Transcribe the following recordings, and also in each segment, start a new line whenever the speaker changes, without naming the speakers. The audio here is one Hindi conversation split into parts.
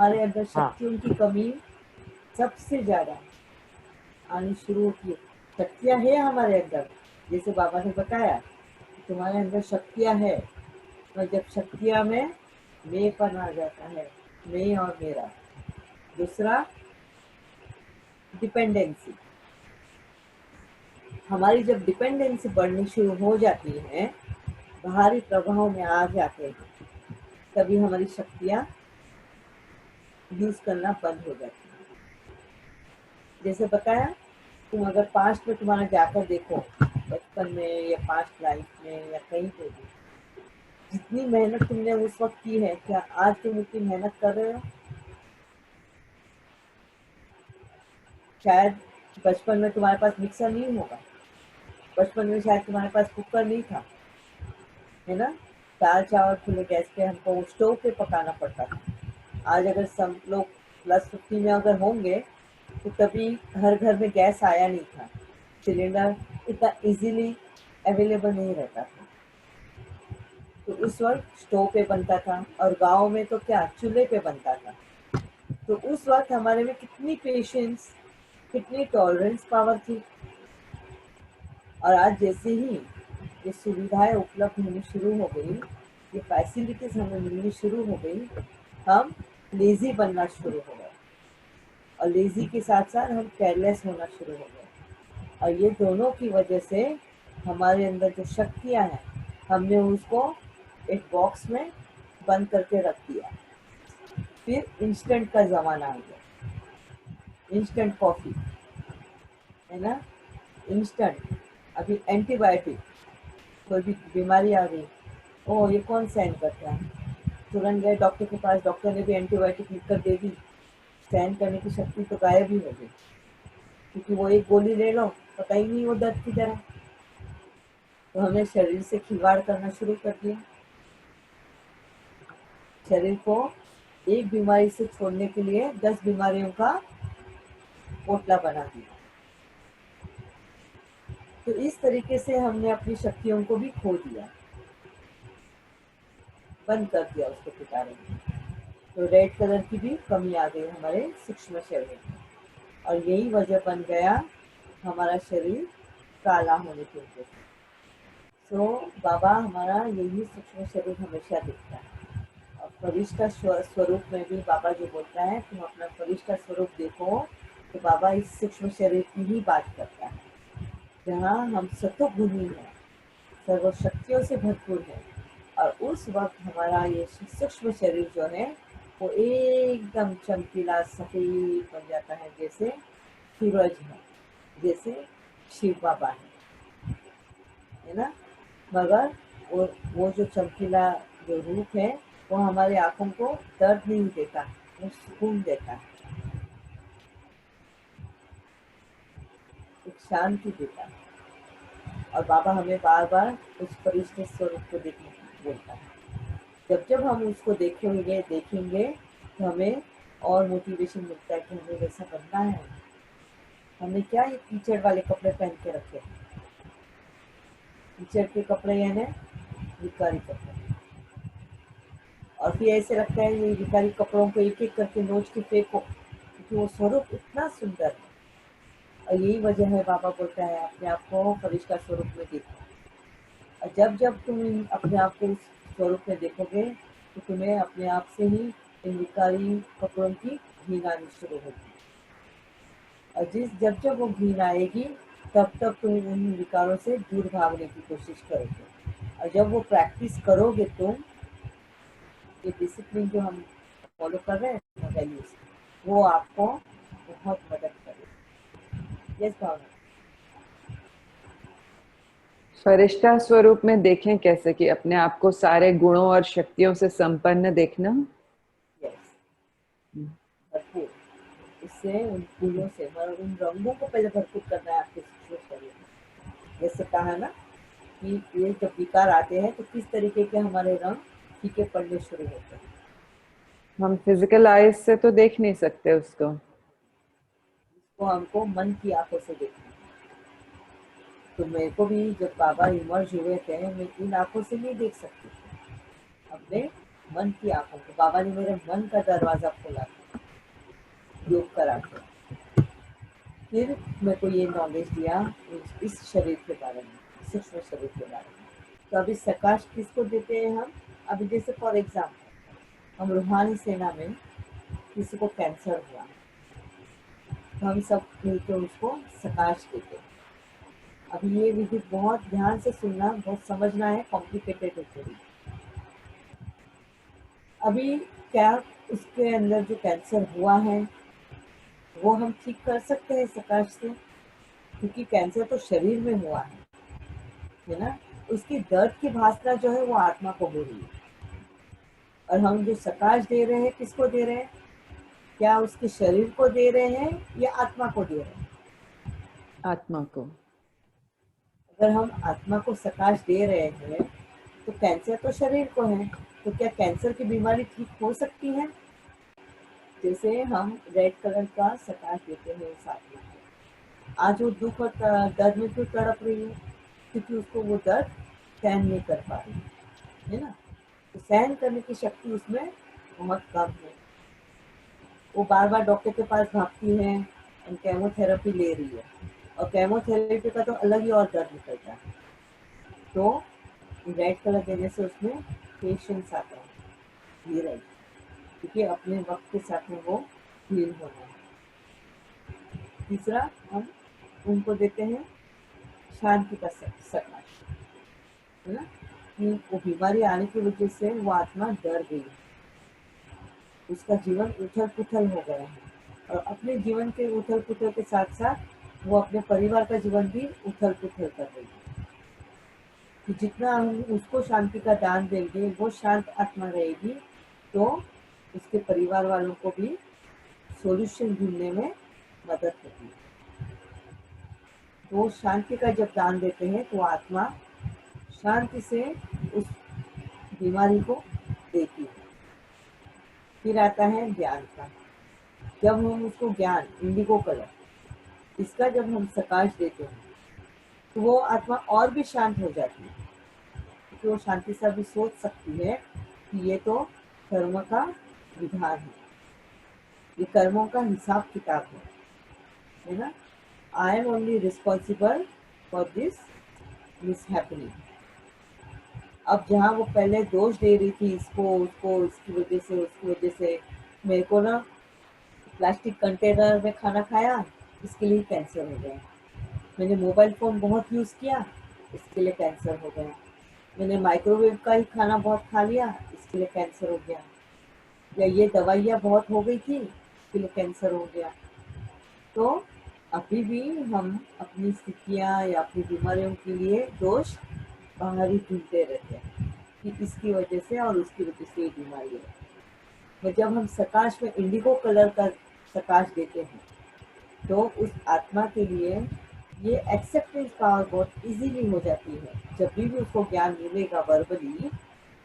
हमारे अंदर
हाँ
शक्तियों की कमी सबसे ज्यादा आनी शुरू होती है। शक्तियां है हमारे अंदर, जैसे बाबा ने बताया कि तुम्हारे अंदर शक्तियां है, और जब शक्तियां में मेंपन आ जाता है, मैं और मेरा। दूसरा, डिपेंडेंसी। हमारी जब डिपेंडेंसी बढ़नी शुरू हो जाती है, बाहरी प्रभाव में आ जाते हैं, तभी हमारी शक्तियां यूज करना बंद हो जाती है। जैसे बताया, तुम अगर पास्ट में तुम्हारा जाकर देखो, बचपन में या पास्ट लाइफ में या कहीं पे भी, जितनी मेहनत तुमने उस वक्त की है, क्या आज तुम उतनी मेहनत कर रहे हो? शायद बचपन में तुम्हारे पास मिक्सर नहीं होगा, बचपन में शायद तुम्हारे पास कुकर नहीं था, है ना? दाल चावल खुले गैस पे हमको स्टोव पे पकाना पड़ता था। आज अगर सब लोग +50 में अगर होंगे, तो तभी हर घर में गैस आया नहीं था, सिलेंडर इतना इजीली अवेलेबल नहीं रहता था। तो उस वक्त स्टोव पे बनता था, और गांव में तो क्या, चूल्हे पे बनता था। तो उस वक्त हमारे में कितनी पेशेंस, कितनी टॉलरेंस पावर थी। और आज जैसे ही ये सुविधाएं उपलब्ध होनी शुरू हो गई, ये फैसिलिटीज हमें मिलनी शुरू हो गई, हम लेजी बनना शुरू हो गए, और लेजी के साथ साथ हम केयरलेस होना शुरू हो गए। और ये दोनों की वजह से हमारे अंदर जो शक्तियां हैं, हमने उसको एक बॉक्स में बंद करके रख दिया। फिर इंस्टेंट का जमाना आ गया, इंस्टेंट कॉफी, है ना, इंस्टेंट। अभी एंटीबायोटिक, कोई भी बीमारी आ गई, ओ ये कौन सहन करता है, तुरंत गए डॉक्टर के पास, डॉक्टर ने भी एंटीबायोटिक लिख कर दे दी, सहन करने की शक्ति तो गायब ही हो गई, क्योंकि वो एक गोली ले लो, पता ही नहीं वो दर्द की तरह। तो हमने शरीर से खिलवाड़ करना शुरू कर दिया, शरीर को एक बीमारी से छोड़ने के लिए 10 बीमारियों का पोटला बना दिया। तो इस तरीके से हमने अपनी शक्तियों को भी खो दिया, बंद कर दिया उसको पिटारे में। तो रेड कलर की भी कमी आ गई हमारे सूक्ष्म शरीर में, और यही वजह बन गया हमारा शरीर काला होने की वजह से। तो बाबा हमारा यही सूक्ष्म शरीर हमेशा दिखता है, और फरिश्ता स्वरूप में भी बाबा जो बोलता है, तुम अपना फरिश्ता स्वरूप देखो, तो बाबा इस सूक्ष्म शरीर की ही बात करता है, जहाँ हम सतोगुणी हैं, सर्वशक्तियों से भरपूर है। और उस वक्त हमारा ये सूक्ष्म शरीर जो है, वो एकदम चमकीला सफेद बन जाता है, जैसे सूरज है, जैसे शिव बाबा है ना। मगर वो जो चमकीला जो रूप है, वो हमारे आंखों को दर्द नहीं देता, वो सुकून देता है, एक शांति देता है। और बाबा हमें बार बार उस फरिश्ते स्वरूप को देखने को बोलता है। जब जब हम उसको देखेंगे तो हमें और मोटिवेशन मिलता है कि हमें वैसा बनना है। हमने क्या ये कीचड़ वाले कपड़े पहन के रखे हैं, कीचड़ के कपड़े यानी भिखारी कपड़े, और फिर ऐसे लगता है ये भिखारी कपड़ों को एक एक करके नोच के फेंको, क्योंकि वो स्वरूप इतना सुंदर है। और यही वजह है बाबा बोलता है अपने आप को फरिश्ता स्वरूप में देखो। और जब जब तुम अपने आप को उस स्वरूप में देखोगे, तो तुम्हें अपने आप से ही इन विकारी कपड़ों की घृणा आनी शुरू होगी। और जब जब वो घृणा आएगी, तब तब तुम उन विकारों से दूर भागने की कोशिश करोगे। और जब वो प्रैक्टिस करोगे तुम, ये डिसिप्लिन जो हम फॉलो कर रहे हैं वैल्यूज, वो आपको बहुत मदद करेगी। यस भावना।
फरिश्ता स्वरूप में देखें कैसे, कि अपने आप को सारे गुणों और शक्तियों से संपन्न देखना।
यस, भरपूर, इससे उन फूलों से मतलब उन रंगों को पहले भरपूर करना है आपके शरीर में। जैसे कहा ना कि ये जब विकार आते हैं, तो किस तरीके के हमारे रंग फीके पड़ने शुरू होते हैं।
हम फिजिकल आईज से तो देख नहीं सकते उसको।
इसको हमको मन की आंखों से देखना है। तो मेरे को भी जब बाबा इमर्ज हुए थे, मैं इन आंखों से नहीं देख सकती थी, अपने मन की आंखों को। बाबा ने मेरे मन का दरवाजा खोला योग करा के। फिर मेरे को ये नॉलेज दिया इस शरीर के बारे में, सूक्ष्म शरीर के बारे में। तो अभी सकाश किसको देते हैं हम? अभी जैसे फॉर एग्जाम्पल हम रूहानी सेना में किसी को कैंसर हुआ, तो हम सब मिलकर उसको सकाश देते हैं। अभी ये विधि बहुत ध्यान से सुनना, बहुत समझना है, कॉम्प्लिकेटेड है थोड़ी। अभी क्या उसके अंदर जो कैंसर हुआ है वो हम ठीक कर सकते हैं सकाश से, क्योंकि कैंसर तो शरीर में हुआ है ना। उसकी दर्द की भावना जो है वो आत्मा को हो रही है, और हम जो सकाश दे रहे हैं किसको दे रहे हैं? क्या उसके शरीर को दे रहे हैं या आत्मा को दे रहे हैं?
आत्मा को।
अगर हम आत्मा को सकाश दे रहे हैं तो कैंसर तो शरीर को है, तो क्या कैंसर की बीमारी ठीक हो सकती है? जैसे हम रेड कलर का सकाश देते हैं उस आत्मा को, आज वो दुख और दर्द में क्यों तड़प रही है? क्योंकि उसको वो दर्द सहन नहीं कर पा रही है ना। तो सहन करने की शक्ति उसमें बहुत कम है। वो बार बार डॉक्टर के पास भागती है और केमोथेरेपी ले रही है, और केमोथेरेपी का तो अलग ही और दर्द निकलता है। तो रेड कलर देने से उसमें पेशेंस आता है, धीरज, क्योंकि अपने वक्त के साथ में वो हील होना है। तीसरा हम उनको देते हैं शांति का सकाश, है ना, कि वो बीमारी आने की वजह से वो आत्मा डर गई है, उसका जीवन उथल पुथल हो गया है, और अपने जीवन के उथल पुथल के साथ साथ वो अपने परिवार का जीवन भी उथल पुथल कर रही है। कि जितना हम उसको शांति का दान देंगे, वो शांत आत्मा रहेगी, तो उसके परिवार वालों को भी सॉल्यूशन ढूंढने में मदद होती है। तो शांति का जब दान देते हैं तो आत्मा शांति से उस बीमारी को देती है। फिर आता है ज्ञान का। जब हम उसको ज्ञान, इंडिगो कलर, इसका जब हम सकाश देते हैं तो वो आत्मा और भी शांत हो जाती है, क्योंकि वो शांति से भी सोच सकती है कि ये तो कर्म का विधान है, ये कर्मों का हिसाब किताब है ना। I am only responsible for this mishappening. अब जहाँ वो पहले दोष दे रही थी इसको उसको, इसकी वजह से उसकी वजह से, मेरे को ना प्लास्टिक कंटेनर में खाना खाया इसके लिए कैंसर हो गया, मैंने मोबाइल फ़ोन बहुत यूज़ किया इसके लिए कैंसर हो गया, मैंने माइक्रोवेव का ही खाना बहुत खा लिया इसके लिए कैंसर हो गया, या ये दवाइयाँ बहुत हो गई थी इसके लिए कैंसर हो गया। तो अभी भी हम अपनी स्थितियाँ या अपनी बीमारियों के लिए दोष बाहर ही ढूंढते रहते हैं कि इसकी वजह से और उसकी वजह से ये बीमारी है। तो जब हम सकाश में इंडिगो कलर का सकाश देते हैं तो उस आत्मा के लिए ये एक्सेप्टेंस पावर बहुत इजीली हो जाती है। जब भी उसको ज्ञान मिलेगा वर्बली,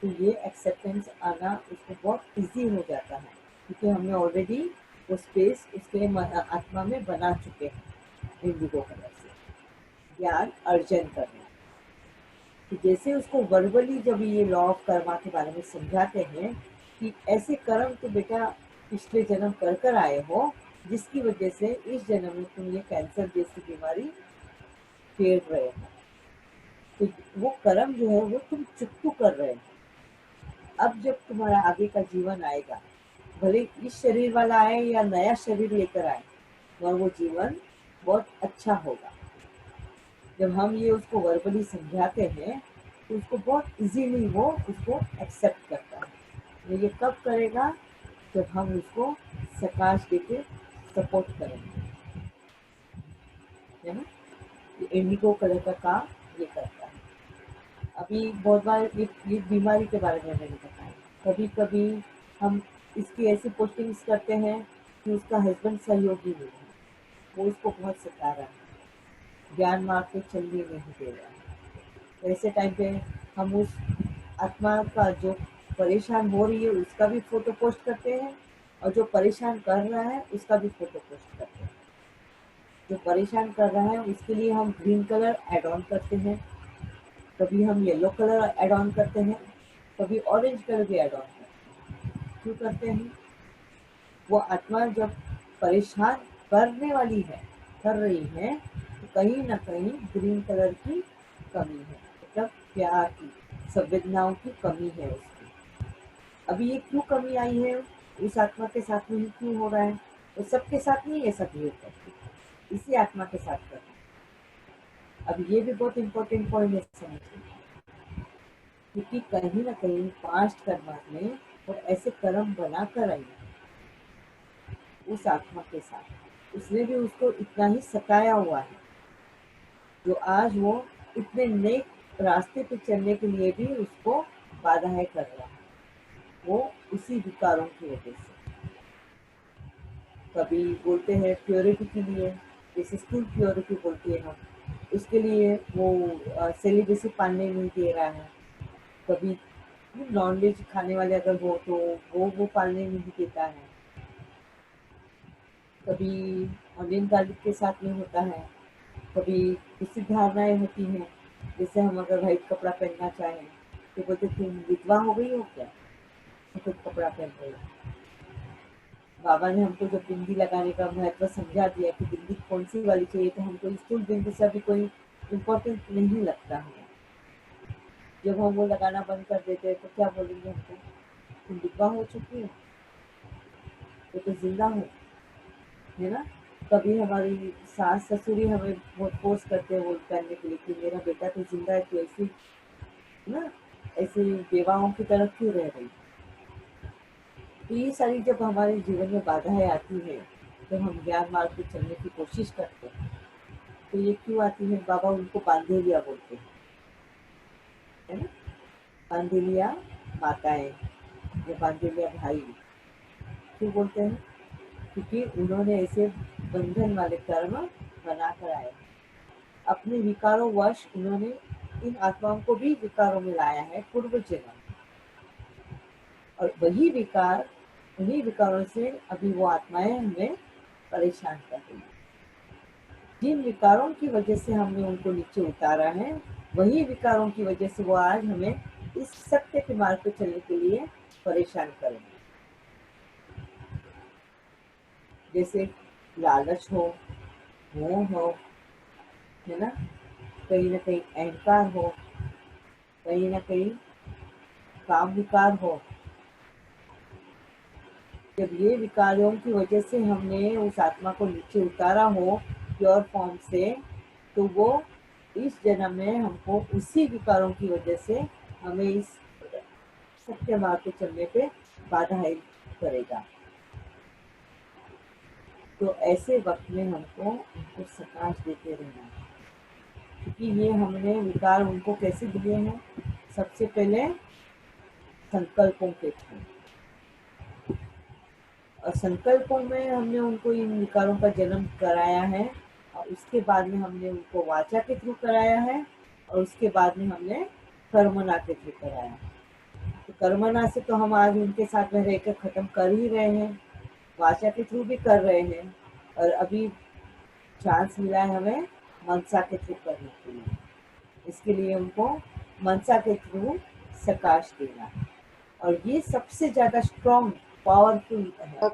तो ये एक्सेप्टेंस आना उसको बहुत इजी हो जाता है, क्योंकि हमने ऑलरेडी वो स्पेस उसके आत्मा में बना चुके हैं इंडिगो कलर से ज्ञान अर्जन करना। कि जैसे उसको वर्बली जब ये लॉ ऑफ कर्मा के बारे में समझाते हैं कि ऐसे कर्म तो बेटा पिछले जन्म कर कर आए हो, जिसकी वजह से इस जन्म में तुम ये कैंसर जैसी बीमारी फेर रहे हो, तो वो कर्म जो है वो तुम चुकतू कर रहे हो। अब जब तुम्हारा आगे का जीवन आएगा, भले इस शरीर वाला आए या नया शरीर लेकर आए, और वो जीवन बहुत अच्छा होगा। जब हम ये उसको वर्बली समझाते हैं तो उसको बहुत इजीली वो उसको एक्सेप्ट करता है। तो ये कब करेगा? जब हम उसको सकाश देके सपोर्ट करेंगे, है ना। ये इंडिगो कलर का काम ये करता है। अभी बहुत बार ये बीमारी के बारे में मैंने बताया, कभी कभी हम इसकी ऐसी पोस्टिंग्स करते हैं कि उसका हस्बैंड सहयोगी नहीं है, वो उसको बहुत सता रहा है, ज्ञान मार्ग पे चलने नहीं दे रहा है। तो ऐसे टाइम पे हम उस आत्मा का जो परेशान हो रही है उसका भी फोटो पोस्ट करते हैं, और जो परेशान कर रहा है उसका भी फोटो पोस्ट करते हैं। जो परेशान कर रहा है उसके लिए हम ग्रीन कलर ऐड ऑन करते हैं, कभी हम येलो कलर ऐड ऑन करते हैं, कभी ऑरेंज कलर भी ऐड ऑन करते हैं। क्यों करते हैं? वो आत्मा जब परेशान करने वाली है, कर रही है, तो कहीं ना कहीं ग्रीन कलर की कमी है, मतलब प्यार की, संवेदनाओं की कमी है उसकी। अभी ये क्यों कमी आई है, उस आत्मा के साथ में ही क्यों हो रहा है? तो सबके साथ नहीं ऐसा बिहेव करती, इसी आत्मा के साथ करती। अब ये भी बहुत इंपॉर्टेंट पॉइंट है समझने, क्योंकि कहीं ना कहीं पास्ट कर्म में और ऐसे कर्म बना कर आई उस आत्मा के साथ, उसने भी उसको इतना ही सताया हुआ है, जो आज वो इतने नए रास्ते पे चलने के लिए भी उसको बाधाएं कर रहा है, वो उसी विकारों की वजह से। कभी बोलते हैं प्योरिटी के लिए, जैसे स्कूल प्योरिटी बोलते हैं हम, उसके लिए वो सेलिब्रेसी पालने नहीं दे रहा है। कभी नॉन वेज खाने वाले अगर हो तो वो पालने नहीं देता है। कभी ऑनियन गार्लिक के साथ में होता है, कभी कुछ धारणाएं होती हैं, जैसे हम अगर वाइट कपड़ा पहनना चाहें तो बोलते तुम विधवा हो गई हो क्या, सफेद कपड़ा पहन रही हो। बाबा ने हमको जब बिंदी लगाने का महत्व समझा दिया कि बिंदी कौन सी वाली चाहिए, तो हमको स्कूल बिंदी से भी कोई इम्पोर्टेंट नहीं लगता है। जब हम वो लगाना बंद कर देते हैं तो क्या बोलेंगे हमको, तुम विधवा हो चुकी हो, तो जिंदा हो, है ना। कभी हमारी सास ससुर ही हमें बहुत फोर्स करते हैं वो करने के लिए कि मेरा बेटा तो जिंदा है, तो ऐसी ना, ऐसे बेवाओं की तरफ क्यों रह रही। तो ये सारी जब हमारे जीवन में बाधाएं आती है, जब हम ज्ञान मार्ग पे चलने की कोशिश करते हैं, तो ये क्यों आती है? बाबा उनको बांधेलिया बोलते हैं, है ना। बांधेलिया माताएं या बांधेलिया भाई क्यों बोलते हैं? क्योंकि उन्होंने ऐसे बंधन वाले कर्म बना कर आए, अपने विकारों वश उन्होंने इन आत्माओं को भी विकारों में लाया है पूर्व जन्म, और वही विकार, उन्हीं विकारों से अभी वो आत्माएं हमें परेशान कर रही है। जिन विकारों की वजह से हमने उनको नीचे उतारा है, वही विकारों की वजह से वो आज हमें इस सत्य के मार्ग पे चलने के लिए परेशान करेंगे। जैसे लालच हो, मोह हो, है ना कहीं अहंकार हो, कहीं ना कहीं काम विकार हो। जब ये विकारों की वजह से हमने उस आत्मा को नीचे उतारा हो प्योर फॉर्म से, तो वो इस जन्म में हमको उसी विकारों की वजह से हमें इस सत्य मार्ग पे चलने पे बाधाएं करेगा। तो ऐसे वक्त में हमको उनको सकाश देते रहना है, क्योंकि ये हमने विकार उनको कैसे दिए हैं? सबसे पहले संकल्पों के थ्रू, और संकल्पों में हमने उनको इन विकारों का जन्म कराया है, और उसके बाद में हमने उनको वाचा के थ्रू कराया है, और उसके बाद में हमने कर्मना के थ्रू कराया है। तो कर्मना से तो हम आज उनके साथ में रहकर खत्म कर ही रहे हैं, वाचा के थ्रू भी कर रहे हैं, और अभी चांस मिला है हमें मनसा के थ्रू करने के लिए। इसके लिए उनको मनसा के थ्रू सकाश देना है, और ये सबसे ज्यादा स्ट्रॉन्ग पावरफुल है।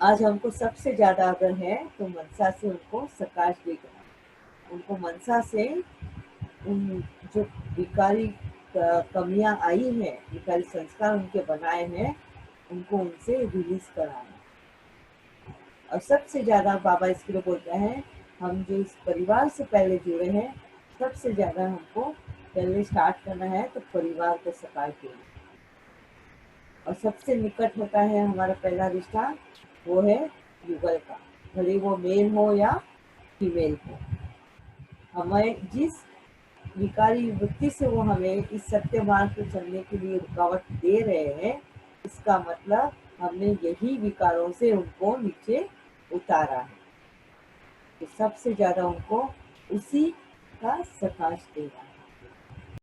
आज हमको सबसे ज्यादा अगर है तो मनसा से उनको सकाश देगा, उनको मनसा से उन जो विकारी कमियां आई हैं, विकारी संस्कार उनके बनाए हैं, उनको उनसे रिलीज कराना। और सबसे ज्यादा बाबा इसके लिए बोलता है, हम जो इस परिवार से पहले जुड़े हैं, सबसे ज्यादा हमको पहले स्टार्ट करना है तो परिवार को सकाश देना, और सबसे निकट होता है हमारा पहला रिश्ता, वो है युगल का, भले वो मेल हो या फीमेल हो। हमें जिस विकारी वृत्ति से वो हमें इस सत्य मार्ग पे चलने के लिए रुकावट दे रहे हैं, इसका मतलब हमने यही विकारों से उनको नीचे उतारा है। तो सबसे ज्यादा उनको उसी का सकाश देना।